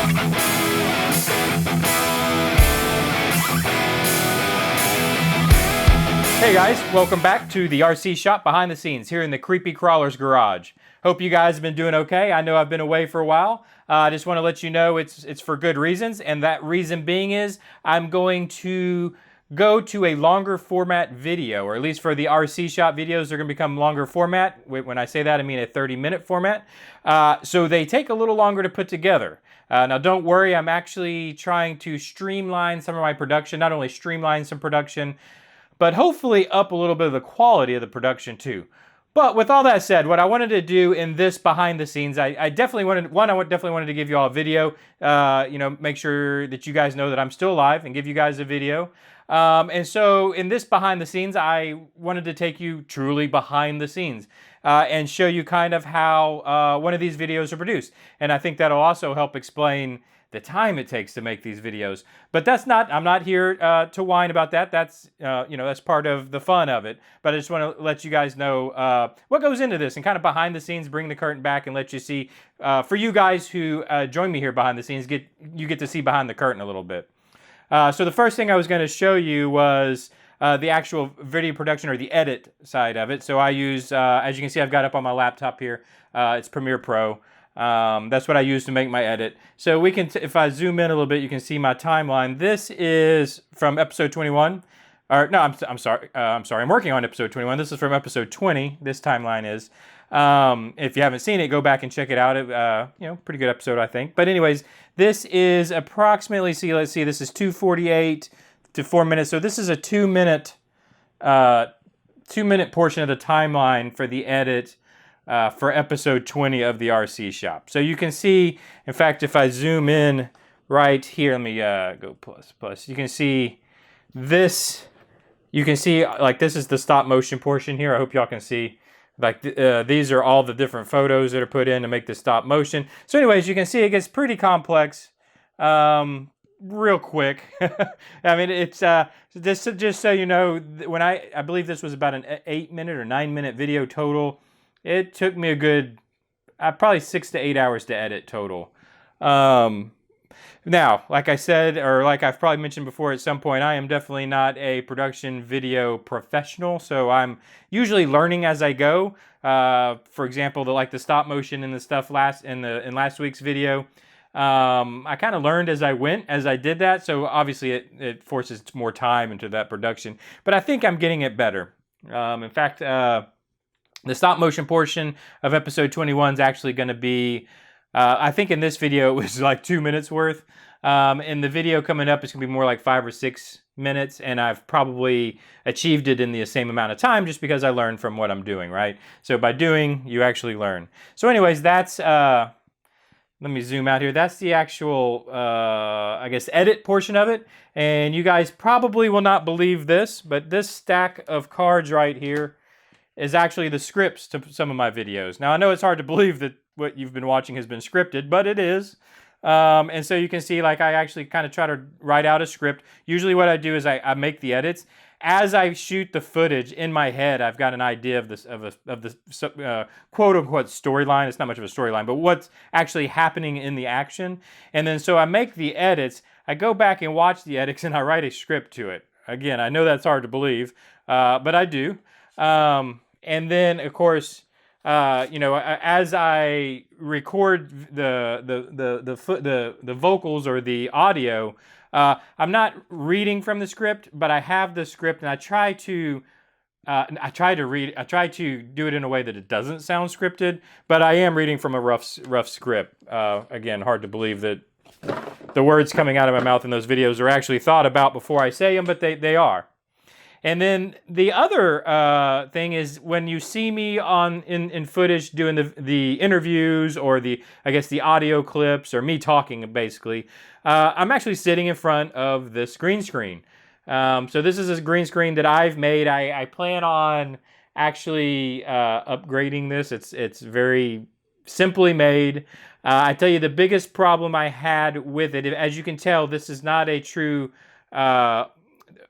Hey guys, welcome back to the RC shop behind the scenes here in the Creepy Crawler's garage. Hope you guys have been doing okay. I know I've been away for a while. I just want to let you know it's for good reasons, and that reason being is I'm going to go to a longer format video, or at least for the RC shop videos, they're going to become longer format. When I say that, I mean a 30-minute format. So they take a little longer to put together. Now don't worry, I'm actually trying to streamline some of my production, not only streamline some production, but hopefully up a little bit of the quality of the production too. But with all that said, what I wanted to do in this behind the scenes, I definitely wanted to give you all a video, make sure that you guys know that I'm still alive and give you guys a video. And so in this behind the scenes, I wanted to take you truly behind the scenes and show you kind of how one of these videos are produced. And I think that'll also help explain the time it takes to make these videos. But I'm not here to whine about that. That's, that's part of the fun of it. But I just want to let you guys know what goes into this and kind of behind the scenes, bring the curtain back and let you see, for you guys who join me here behind the scenes, you get to see behind the curtain a little bit. So the first thing I was going to show you was the actual video production or the edit side of it. So I use, as you can see, I've got up on my laptop here, it's Premiere Pro. That's what I use to make my edit. So we can, if I zoom in a little bit, you can see my timeline. This is from episode 21. Or no, I'm sorry. I'm working on episode 21. This is from episode 20. This timeline is. If you haven't seen it, go back and check it out. Pretty good episode, I think. But anyways, this is approximately. Let's see. This is 2:48 to 4 minutes. So this is a 2-minute portion of the timeline for the edit. For episode 20 of the RC shop. So you can see, in fact, if I zoom in right here, let me go plus. You can see this. You can see like this is the stop motion portion here. I hope y'all can see. Like these are all the different photos that are put in to make the stop motion. So anyways, you can see it gets pretty complex real quick. I mean, it's just so you know, when I believe this was about an 8-minute or 9-minute video total. It took me a good, probably 6 to 8 hours to edit total. Now, like I said, or like I've probably mentioned before at some point, I am definitely not a production video professional, so I'm usually learning as I go. For example, the stop motion and the stuff in last week's video, I kind of learned as I went, as I did that, so obviously it forces more time into that production. But I think I'm getting it better. In fact, the stop motion portion of episode 21 is actually going to be, I think in this video it was like 2 minutes worth. In the video coming up, it's going to be more like 5 or 6 minutes, and I've probably achieved it in the same amount of time just because I learned from what I'm doing, right? So by doing, you actually learn. So anyways, that's, let me zoom out here. That's the actual, I guess, edit portion of it. And you guys probably will not believe this, but this stack of cards right here is actually the scripts to some of my videos. Now, I know it's hard to believe that what you've been watching has been scripted, but it is. And so you can see, like, I actually kind of try to write out a script. Usually what I do is I make the edits. As I shoot the footage in my head, I've got an idea of the quote-unquote storyline. It's not much of a storyline, but what's actually happening in the action. And then so I make the edits. I go back and watch the edits, and I write a script to it. Again, I know that's hard to believe, but I do. And then, of course, as I record the vocals or the audio, I'm not reading from the script, but I have the script, and I try to do it in a way that it doesn't sound scripted, but I am reading from a rough script. Again, hard to believe that the words coming out of my mouth in those videos are actually thought about before I say them, but they are. And then the other thing is when you see me in footage doing the interviews or the audio clips or me talking basically, I'm actually sitting in front of this green screen. So this is a green screen that I've made. I plan on actually upgrading this. It's very simply made. I tell you, the biggest problem I had with it, as you can tell, this is not a true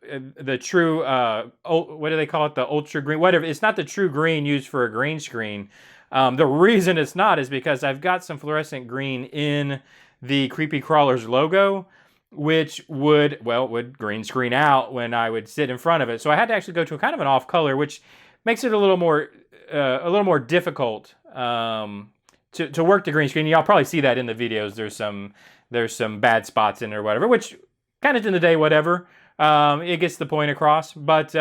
what do they call it? The ultra green, whatever. It's not the true green used for a green screen. The reason it's not is because I've got some fluorescent green in the Creepy Crawlers logo, which would green screen out when I would sit in front of it. So I had to actually go to a kind of an off color, which makes it a little more difficult to work the green screen. Y'all probably see that in the videos. There's some bad spots in it or whatever, which kind of in the day, whatever. It gets the point across. But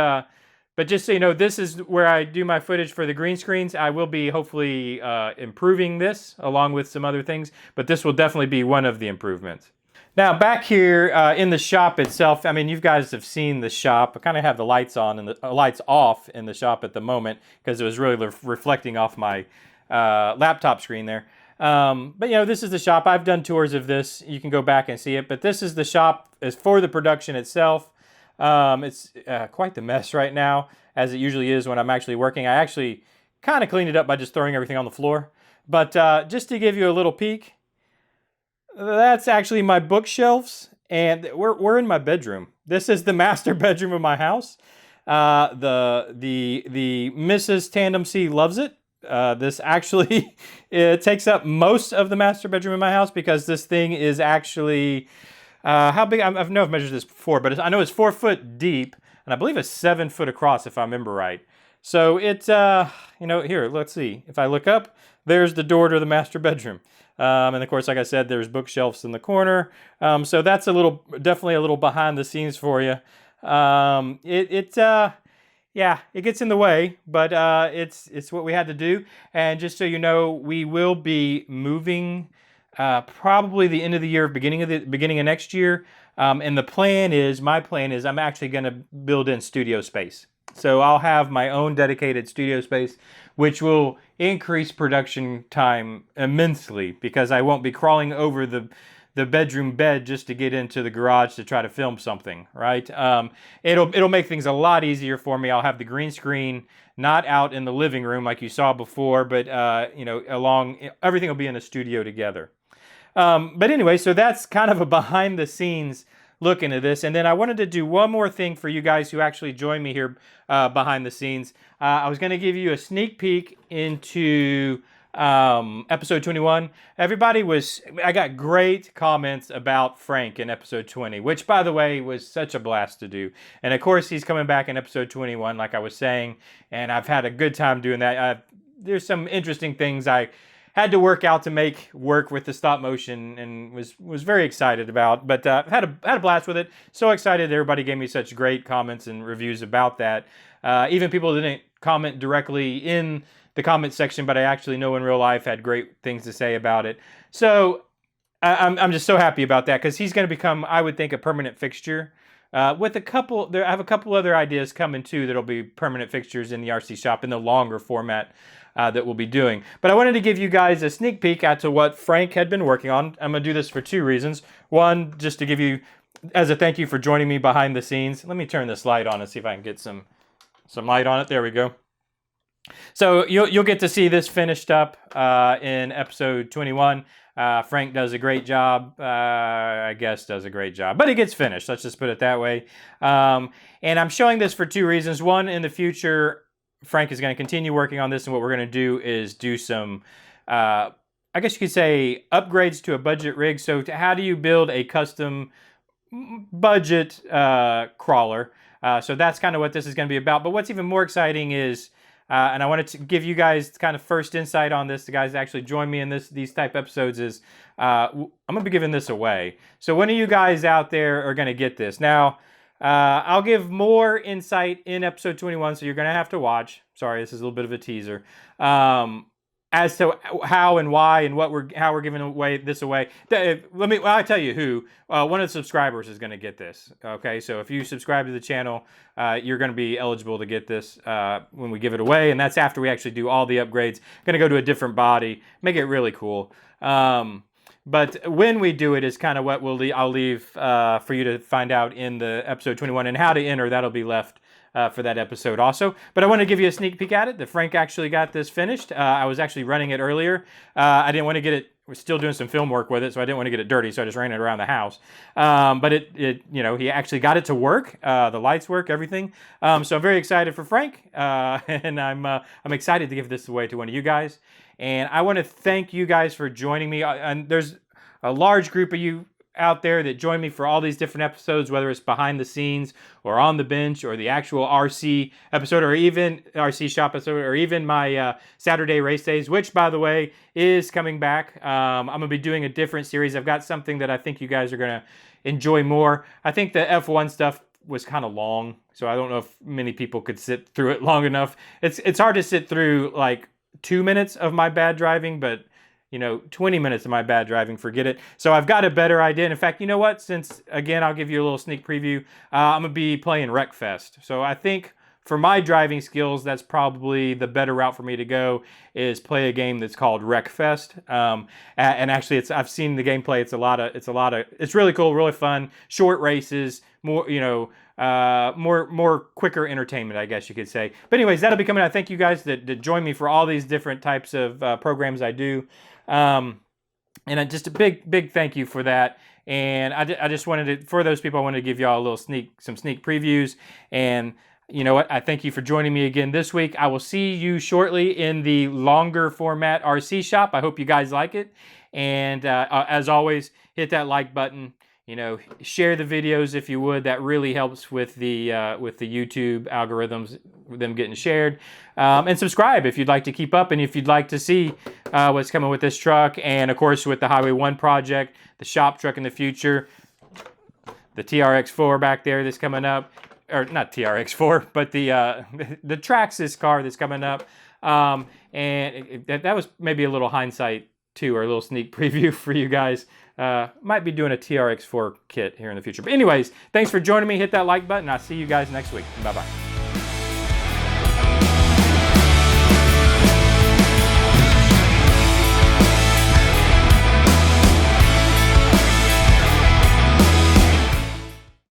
just so you know, this is where I do my footage for the green screens. I will be hopefully improving this along with some other things, but this will definitely be one of the improvements. Now back here in the shop itself, I mean, you guys have seen the shop. I kind of have the lights on and the lights off in the shop at the moment because it was really reflecting off my laptop screen there. But this is the shop. I've done tours of this. You can go back and see it. But this is the shop as for the production itself. It's quite the mess right now, as it usually is when I'm actually working. I actually kind of cleaned it up by just throwing everything on the floor. But just to give you a little peek, that's actually my bookshelves, and we're in my bedroom. This is the master bedroom of my house. The Mrs. Tandem C loves it. This actually it takes up most of the master bedroom in my house because this thing is actually how big? I know I've measured this before, but I know it's 4 foot deep, and I believe it's 7 foot across, if I remember right. So it's here. Let's see. If I look up, there's the door to the master bedroom. And of course, like I said, there's bookshelves in the corner. So that's definitely a little behind the scenes for you. Yeah, it gets in the way, but it's what we had to do. And just so you know, we will be moving probably the end of the year, beginning of next year. And my plan is I'm actually going to build in studio space. So I'll have my own dedicated studio space, which will increase production time immensely because I won't be crawling over the bedroom bed just to get into the garage to try to film something, right? It'll make things a lot easier for me. I'll have the green screen not out in the living room like you saw before, but everything will be in the studio together. But anyway, so that's kind of a behind the scenes look into this. And then I wanted to do one more thing for you guys who actually join me here behind the scenes. I was going to give you a sneak peek into episode 21. I got great comments about Frank in episode 20, which by the way was such a blast to do. And of course he's coming back in episode 21 like I was saying, and I've had a good time doing that. There's some interesting things I had to work out to make work with the stop motion and was very excited about, but had a blast with it. So excited everybody gave me such great comments and reviews about that. Even people that didn't comment directly in the comment section, but I actually know in real life had great things to say about it. So I'm just so happy about that because he's going to become, I would think, a permanent fixture. With I have a couple other ideas coming too that'll be permanent fixtures in the RC shop in the longer format that we'll be doing. But I wanted to give you guys a sneak peek at to what Frank had been working on. I'm going to do this for 2 reasons. One, just to give you, as a thank you for joining me behind the scenes. Let me turn this light on and see if I can get some light on it. There we go. So you'll get to see this finished up in episode 21. Frank does a great job. But it gets finished. Let's just put it that way. And I'm showing this for 2 reasons. One, in the future, Frank is going to continue working on this, and what we're going to do is do some, I guess you could say, upgrades to a budget rig. So how do you build a custom budget crawler? So that's kind of what this is going to be about. But what's even more exciting is, and I wanted to give you guys kind of first insight on this, the guys that actually join me in these type episodes, is I'm going to be giving this away. So one of you guys out there are going to get this. Now, I'll give more insight in episode 21, so you're going to have to watch. Sorry, this is a little bit of a teaser. As to how and why and how we're giving this away. I'll tell you who. One of the subscribers is going to get this. Okay, so if you subscribe to the channel, you're going to be eligible to get this when we give it away, and that's after we actually do all the upgrades. Going to go to a different body, make it really cool. But when we do it is kind of what I'll leave for you to find out in the episode 21, and how to enter, that'll be left for that episode also. But I want to give you a sneak peek at it. That Frank actually got this finished. I was actually running it earlier. I didn't want to get it we're still doing some film work with it, so I didn't want to get it dirty, so I just ran it around the house. But he actually got it to work. The lights work, everything. So I'm very excited for Frank, and I'm excited to give this away to one of you guys. And I want to thank you guys for joining me. And there's a large group of you out there that join me for all these different episodes, whether it's behind the scenes or on the bench or the actual RC episode or even RC shop episode or even my Saturday race days, which by the way is coming back. I'm gonna be doing a different series. I've got something that I think you guys are gonna enjoy more. I think the F1 stuff was kind of long, so I don't know if many people could sit through it long enough. It's hard to sit through like 2 minutes of my bad driving, but 20 minutes of my bad driving, forget it. So I've got a better idea. And in fact, you know what? Since, again, I'll give you a little sneak preview, I'm going to be playing Wreckfest. So I think for my driving skills, that's probably the better route for me to go, is play a game that's called Wreckfest. And actually, I've seen the gameplay. It's really cool, really fun, short races, more, more quicker entertainment, I guess you could say. But anyways, that'll be coming out. Thank you guys that join me for all these different types of programs I do. And just a big thank you for that. And I just wanted to, for those people, I wanted to give y'all a little some sneak previews. And you know what? I thank you for joining me again this week. I will see you shortly in the longer format RC shop. I hope you guys like it. And as always, hit that like button. Share the videos if you would. That really helps with the YouTube algorithms, them getting shared. And subscribe if you'd like to keep up and if you'd like to see what's coming with this truck. And of course, with the Highway 1 project, the shop truck in the future, the TRX4 back there that's coming up, or not TRX4, but the Traxxas car that's coming up. And that was maybe a little hindsight too, or a little sneak preview for you guys. Might be doing a TRX4 kit here in the future. But anyways, thanks for joining me. Hit that like button. I'll see you guys next week. Bye-bye.